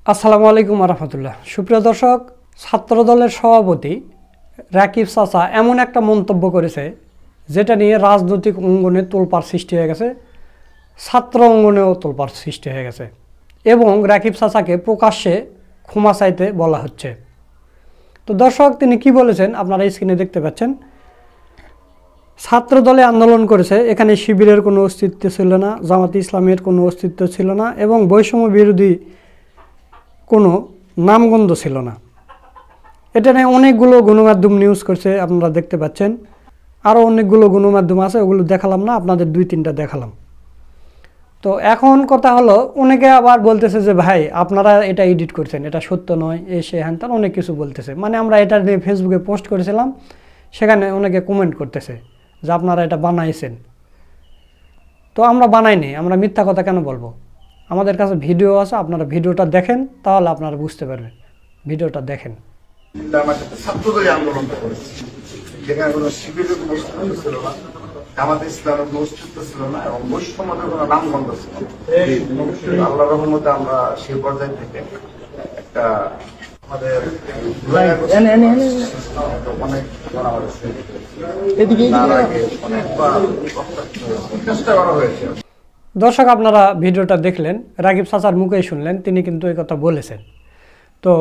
আসসালামু আলাইকুম রহমতুল্লাহ। সুপ্রিয় দর্শক, ছাত্রদলের সভাপতি রাকিব চাচা এমন একটা মন্তব্য করেছে যেটা নিয়ে রাজনৈতিক অঙ্গনে তোলপাড় সৃষ্টি হয়ে গেছে, ছাত্র অঙ্গনেও তোলপাড় সৃষ্টি হয়ে গেছে এবং রাকিব চাচাকে প্রকাশ্যে ক্ষমা চাইতে বলা হচ্ছে। তো দর্শক, তিনি কি বলেছেন আপনারা স্ক্রিনে দেখতে পাচ্ছেন। ছাত্রদলে আন্দোলন করেছে, এখানে শিবিরের কোনো অস্তিত্ব ছিল না, জামাতে ইসলামের কোনো অস্তিত্ব ছিল না এবং বৈষম্য বিরোধী কোনো নামগন্ধ ছিল না। এটা নিয়ে অনেকগুলো গণমাধ্যম নিউজ করছে, আপনারা দেখতে পাচ্ছেন। আরও অনেকগুলো গণমাধ্যম আছে, ওগুলো দেখালাম না, আপনাদের 2-3টা দেখালাম। তো এখন কথা হলো, অনেকে আবার বলতেছে যে ভাই আপনারা এটা এডিট করছেন, এটা সত্য নয়, সে হ্যান তার অনেক কিছু বলতেছে। মানে আমরা এটা নিয়ে ফেসবুকে পোস্ট করেছিলাম, সেখানে অনেকে কমেন্ট করতেছে যে আপনারা এটা বানাইছেন। তো আমরা বানাইনি, আমরা মিথ্যা কথা কেন বলবো? আমাদের কাছে ভিডিও আছে, আপনারা ভিডিওটা দেখেন, তাহলে আপনারা বুঝতে পারবেন। ভিডিওটা দেখেন। আন্দোলন করেছে, যেখানে কোনো শিবিরের কোনো অস্তিত্ব ছিল না, জামাতে ইসলামের কোনো অস্তিত্ব ছিল না এবং বৈষম্যের কোনো নামগন্ধ ছিল না। আল্লাহ রহমতে আমরা সেই পর্যায় থেকে একটা আমাদের অনেক চেষ্টা করা হয়েছে। দর্শক, আপনারা ভিডিওটা দেখলেন, রাকিব চাচার মুখেই শুনলেন, তিনি কিন্তু এই কথা বলেছেন। তো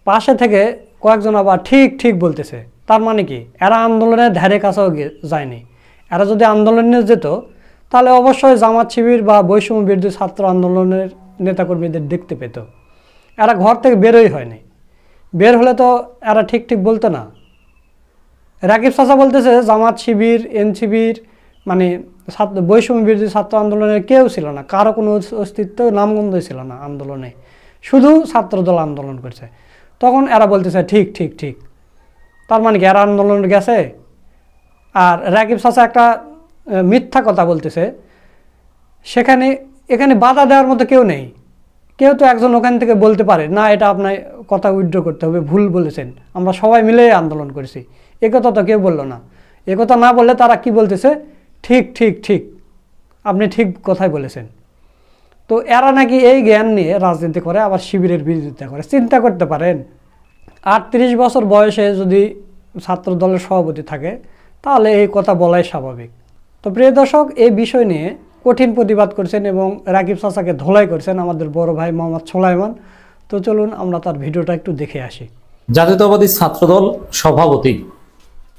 পাশে থেকে কয়েকজন আবার ঠিক ঠিক বলতেছে। তার মানে কি, এরা আন্দোলনের ধারে কাছেও যায়নি। এরা যদি আন্দোলনে যেত তাহলে অবশ্যই জামাত শিবির বা বৈষম্য বিরোধী ছাত্র আন্দোলনের নেতাকর্মীদের দেখতে পেত। এরা ঘর থেকে বেরোই হয়নি, বের হলে তো এরা ঠিক ঠিক বলতো না। রাকিব চাচা বলতেছে জামাত শিবির, এনসিবির মানে বৈষম্য বিরোধী ছাত্র আন্দোলনের কেউ ছিল না, কারো কোনো অস্তিত্ব নামগন্ধই ছিল না আন্দোলনে, শুধু ছাত্রদল আন্দোলন করছে। তখন এরা বলতেছে ঠিক ঠিক ঠিক। তার মানে কি এরা আন্দোলন গেছে? আর রাকিব চাচা একটা মিথ্যা কথা বলতেছে, এখানে বাধা দেওয়ার মতো কেউ নেই। কেউ তো একজন ওখান থেকে বলতে পারে না, এটা আপনার কথা উইথড্র করতে হবে, ভুল বলেছেন, আমরা সবাই মিলে আন্দোলন করেছি। একথা তো কেউ বললো না। একথা না বললে তারা কি বলতেছে, ঠিক ঠিক ঠিক, আপনি ঠিক কথাই বলেছেন। তো এরা নাকি এই জ্ঞান নিয়ে রাজনীতি করে, আবার শিবিরের বিরোধিতা করে। চিন্তা করতে পারেন, 38 বছর বয়সে যদি ছাত্র দলের সভাপতি থাকে তাহলে এই কথা বলাই স্বাভাবিক। তো প্রিয় দর্শক, এই বিষয় নিয়ে কঠিন প্রতিবাদ করছেন এবং রাকিব চাচাকে ধোলাই করছেন আমাদের বড় ভাই মোহাম্মদ সোলাইমান। তো চলুন আমরা তার ভিডিওটা একটু দেখে আসি। জাতীয়তাবাদী ছাত্রদল সভাপতি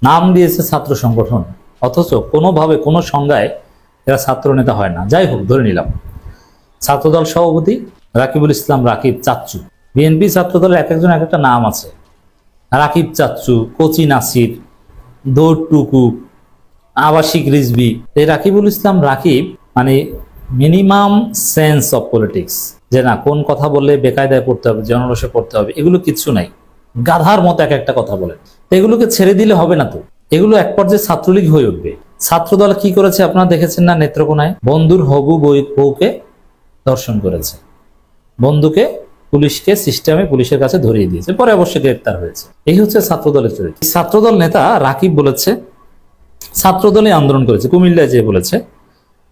নাম দিয়েছে ছাত্র সংগঠন, অথচ কোনোভাবে কোনো সংজ্ঞায় এরা ছাত্র নেতা হয় না। যাই হোক, ধরে নিলাম ছাত্রদল সভাপতি রাকিবুল ইসলাম রাকিব চাচ্চু। বিএনপি ছাত্রদলের এক একজন এক একটা নাম আছে, রাকিব চাচ্চু, কোচি নাসির, দৌড় টুকু, আবাসিক রিজবি। এই রাকিবুল ইসলাম রাকিব মানে মিনিমাম সেন্স অফ পলিটিক্স, যে না কোন কথা বললে বেকায়দায় পড়তে হবে, জনরসে পড়তে হবে, এগুলো কিচ্ছু নাই। গাধার মতো এক একটা কথা বলেন। এগুলোকে ছেড়ে দিলে হবে না, তো এগুলো এক পর্যায়ে ছাত্রলীগ হয়ে উঠবে। ছাত্রদল কি করেছে আপনারা দেখেছেন না? নেত্রকোনায় বন্ধুর হবু বউকে ধর্ষণ করেছে, বন্ধুকে পুলিশকে সিস্টেমে পুলিশের কাছে ধরিয়ে দিয়েছে, পরে অবশ্যই গ্রেপ্তার হয়েছে। এই হচ্ছে ছাত্রদলের চরিত্র। ছাত্রদল নেতা রাকিব বলেছে ছাত্রদলে আন্দোলন করেছে, কুমিল্লায় যে বলেছে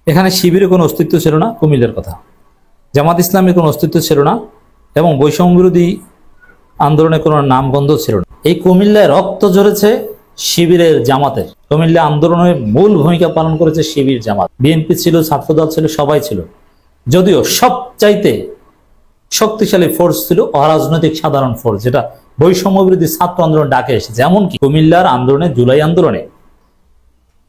এখানে শিবিরের কোনো অস্তিত্ব ছিল না, কুমিল্লার কথা, জামাত ইসলামের কোনো অস্তিত্ব ছিল না এবং বৈষম্য বিরোধী আন্দোলনে কোনো নামগন্ধ ছিল না। এই কুমিল্লায় রক্ত ঝরেছে শিবিরের, জামাতের। কুমিল্লা আন্দোলনের মূল ভূমিকা পালন করেছে শিবির, জামাত, বিএনপি ছিল, ছাত্রদল ছিল, সবাই ছিল। যদিও সবচাইতে শক্তিশালী ফোর্স ছিল অরাজনৈতিক সাধারণ ফোর্স, যেটা বৈষম্য বিরোধী ছাত্র আন্দোলন ডাকে এসেছে। এমনকি কুমিল্লার আন্দোলনে, জুলাই আন্দোলনে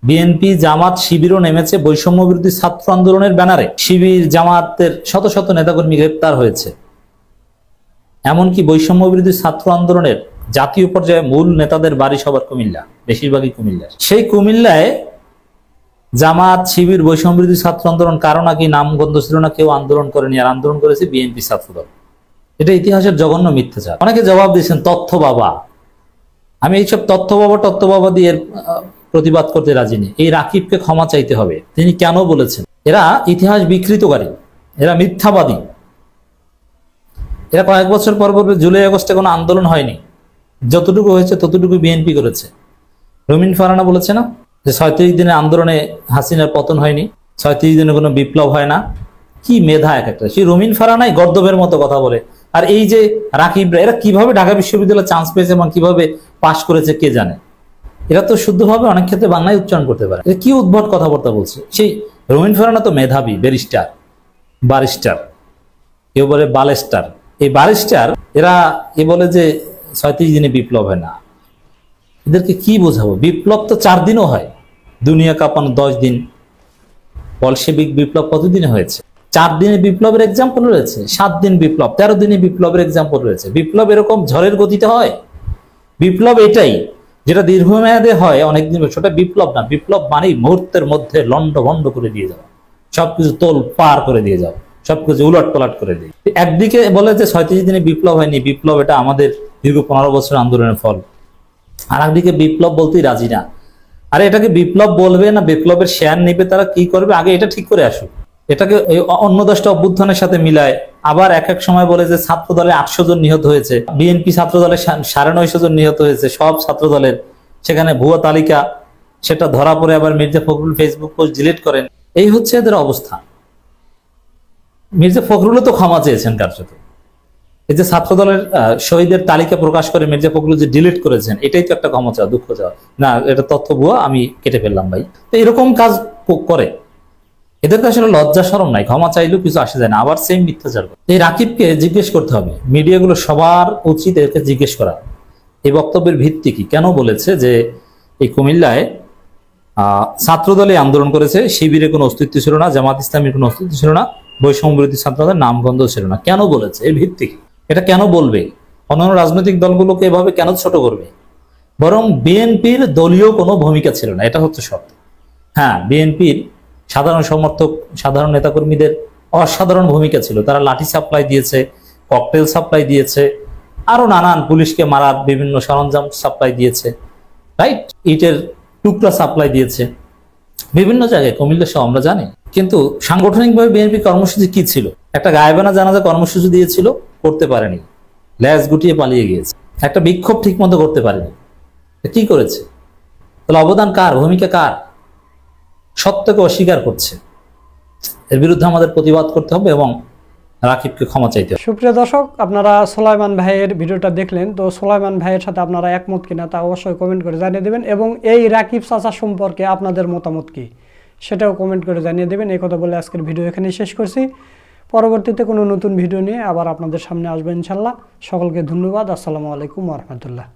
বিএনপি, জামাত, শিবিরও নেমেছে বৈষম্য বিরোধী ছাত্র আন্দোলনের ব্যানারে। শিবির, জামাতের শত শত নেতাকর্মী গ্রেপ্তার হয়েছে। এমনকি বৈষম্য বিরোধী ছাত্র আন্দোলনের জাতীয় পর্যায়ে মূল নেতাদের বাড়ি সবার কুমিল্লা, বেশিরভাগই কুমিল্লার। সেই কুমিল্লায় জামাত, শিবির, বৈষম্য বিরোধী ছাত্র আন্দোলন কারো নাকি নামগন্ধ ছিল না, কেউ আন্দোলন করেনি, আর আন্দোলন করেছে বিএনপি ছাত্রদল। এটা ইতিহাসের জঘন্য মিথ্যাচার। অনেকে জবাব দিয়েছেন তথ্য বাবা। আমি এইসব তথ্য বাবা দিয়ে প্রতিবাদ করতে রাজি নেই। এই রাকিবকে ক্ষমা চাইতে হবে। তিনি কেন বলেছেন? এরা ইতিহাস বিকৃতকারী, এরা মিথ্যাবাদী। এরা কয়েক বছর পর বলবে জুলাই আগস্টে কোনো আন্দোলন হয়নি, যতটুকু হয়েছে ততটুকু বিএনপি করেছে। রমিন ফারানা বলেছে না যে 37 দিনের আন্দোলনে হাসিনার পতন হয়নি, 37 দিনে কোনো বিপ্লব হয় না। কি মেধা এক একটা! সেই রমিন ফারানাই গর্দবের মতো কথা বলে আর এই যে রাকিবরা, এরা কিভাবে ঢাকা বিশ্ববিদ্যালয়ে চান্স পেয়েছে এবং কিভাবে পাশ করেছে কে জানে। এরা তো শুদ্ধভাবে অনেক ক্ষেত্রে বাংলায় উচ্চারণ করতে পারে। এটা কি উদ্ভট কথাবার্তা বলছে। সেই রবিন ফারহানা তো মেধাবী, বারিস্টার, কেউ বলে বালেস্টার। এই বারিস্টার এরা বলে যে 37 দিনে বিপ্লব হয় না। এদেরকে কি বোঝাবো? বিপ্লব তো 4 দিনও হয়, দুনিয়া কাঁপানো 10 দিন, বলশেবিক বিপ্লব কতদিনে হয়েছে? 4 দিনে বিপ্লবের এক্সাম্পল রয়েছে, 7 দিন বিপ্লব, 13 দিনে বিপ্লবের এক্সাম্পল রয়েছে। বিপ্লব এরকম ঝড়ের গতিতে হয়? বিপ্লব এটাই যেটা দীর্ঘমেয়াদে হয় অনেকদিন, সেটা বিপ্লব না। বিপ্লব মানেই মুহূর্তের মধ্যে লন্ডভন্ড করে দিয়ে যাওয়া, সবকিছু তোল পার করে দিয়ে যাওয়া, সবকিছু উলট পালট করে দিয়ে। একদিকে বলে যে 37 দিনে বিপ্লব হয়নি, বিপ্লব এটা আমাদের দীর্ঘ 15 বছর আন্দোলনের ফল। আর একদিকে বিপ্লব বলতেই রাজি না। আরে এটাকে বিপ্লব বলবে না বিপ্লবের শেয়ার নেবে, তারা কি করবে আগে এটা ঠিক করে আসুক। এটাকে অন্য 10টা অভ্যুত্থানের সাথে মিলায়। আবার এক এক সময় বলে যে ছাত্র দলে 800 জন নিহত হয়েছে, বিএনপি ছাত্র দলে 950 জন নিহত হয়েছে, সব ছাত্র দলের। সেখানে ভুয়া তালিকা, সেটা ধরা পড়ে আবার Mirza Fakhrul Facebook post delete করেন। এই হচ্ছে এদের অবস্থা। মির্জা ফখরুলও তো ক্ষমা চেয়েছেন কার্যত। এই যে ছাত্র দলের শহীদের তালিকা প্রকাশ করে মির্জা ফখরুল যে ডিলিট করেছেন, এটাই তো একটা ক্ষমা চাওয়া, দুঃখ চাওয়া না, এটা তথ্য ভুয়া, আমি কেটে ফেললাম ভাই। তো এরকম কাজ করে এদের তো আসলে লজ্জা শরম নাই, ক্ষমা চাইলেও কিছু আসে যায় না, আবার সেম মিথ্যাচার করে। এই রাকিবকে জিজ্ঞেস করতে হবে, মিডিয়াগুলো সবার উচিত এদেরকে জিজ্ঞেস করা এই বক্তব্যের ভিত্তি কি, কেন বলেছে যে এই কুমিল্লায় ছাত্রদলে আন্দোলন করেছে, শিবিরে কোনো অস্তিত্ব ছিল না, জামাত ইসলামীর কোনো অস্তিত্ব ছিল না, বৈষম্য বিরোধী ছাত্রদের নামগন্ধ ছিল না। কেন বলেছে? এর ভিত্তি কি? এটা কেন বলবে? অন্যান্য রাজনৈতিক দলগুলোকে এভাবে কেন ছোট করবে? বরং বিএনপির দলীয় কোনো ভূমিকা ছিল না, এটা হচ্ছে সত্য। হ্যাঁ, বিএনপির সাধারণ সমর্থক, সাধারণ নেতাকর্মীদের অসাধারণ ভূমিকা ছিল। তারা লাঠি সাপ্লাই দিয়েছে, ককটেল সাপ্লাই দিয়েছে, আরো নানান পুলিশকে মারার বিভিন্ন সরঞ্জাম সাপ্লাই দিয়েছে, রাইট, ইটের টুকরা সাপ্লাই দিয়েছে বিভিন্ন জায়গায়, কুমিল্লা সহ আমরা জানি। কিন্তু সাংগঠনিকভাবে বিএনপি কর্মসূচি কি ছিল? একটা গায়েবানা জানাজা কর্মসূচি দিয়েছিল, করতে পারেনি, ল্যাজ গুটিয়ে পালিয়ে গিয়েছে। একটা বিক্ষোভ ঠিক মতো করতে পারেনি, কি করেছে? তাহলে অবদান কার, ভূমিকা কার? সত্যকে অস্বীকার করছে। এর বিরুদ্ধে আমাদের প্রতিবাদ করতে হবে এবং রাকিবকে ক্ষমা চাইতে হবে। সুপ্রিয় দর্শক, আপনারা সোলাইমান ভাইয়ের ভিডিওটা দেখলেন, তো সোলাইমান ভাইয়ের সাথে আপনারা একমত কিনা তা অবশ্যই কমেন্ট করে জানিয়ে দেবেন, এবং এই রাকিব চাচা সম্পর্কে আপনাদের মতামত কি সেটাও কমেন্ট করে জানিয়ে দেবেন। এই কথা বলে আজকের ভিডিও এখানেই শেষ করছি। পরবর্তীতে কোনো নতুন ভিডিও নিয়ে আবার আপনাদের সামনে আসবেন ইনশাল্লাহ। সকলকে ধন্যবাদ। আসসালামু আলাইকুম ওয়া রাহমাতুল্লাহ।